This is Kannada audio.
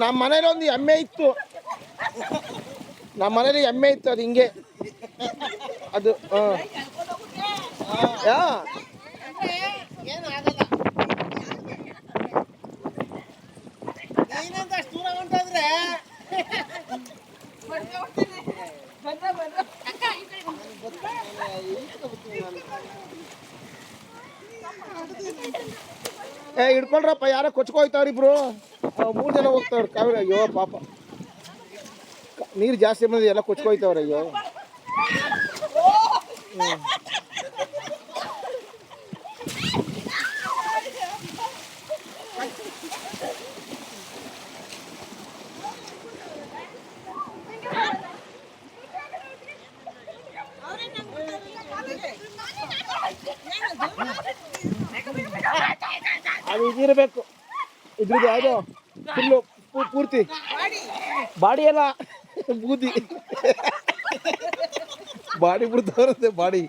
ನಮ್ಮ ಮನೇಲಿ ಒಂದು ಎಮ್ಮೆ ಇತ್ತು. ನಮ್ಮ ಮನೇಲಿ ಎಮ್ಮೆ ಇತ್ತು, ಅದು ಹಿಂಗೆ ಅದು. ಯಾ ಹಿಡ್ಕೊಳ್ರಪ್ಪ, ಯಾರೋ ಕೊಚ್ಕೋಯ್ತಾವ್ರಿ ಇಬ್ರು. 3 ಜನ ಹೋಗ್ತಾವ್ರಿ ಕಾವೇರಿ. ಅಯ್ಯೋ ಪಾಪ, ನೀರು ಜಾಸ್ತಿ ಬಂದಿದೆ, ಎಲ್ಲ ಕೊಚ್ಕೋಯ್ತಾವ್ರಿ. ಅಯ್ಯೋ ಅದು ಇದಿರಬೇಕು. ಇದ್ರದ್ದು ಯಾವುದೋ ಫುಲ್ಲು ಪೂರ್ತಿ ಬಾಡಿ ಎಲ್ಲ ಬೂದಿ ಬಾಡಿ ಬಿಡ್ತಾವ್ರಂತೆ ಬಾಡಿ.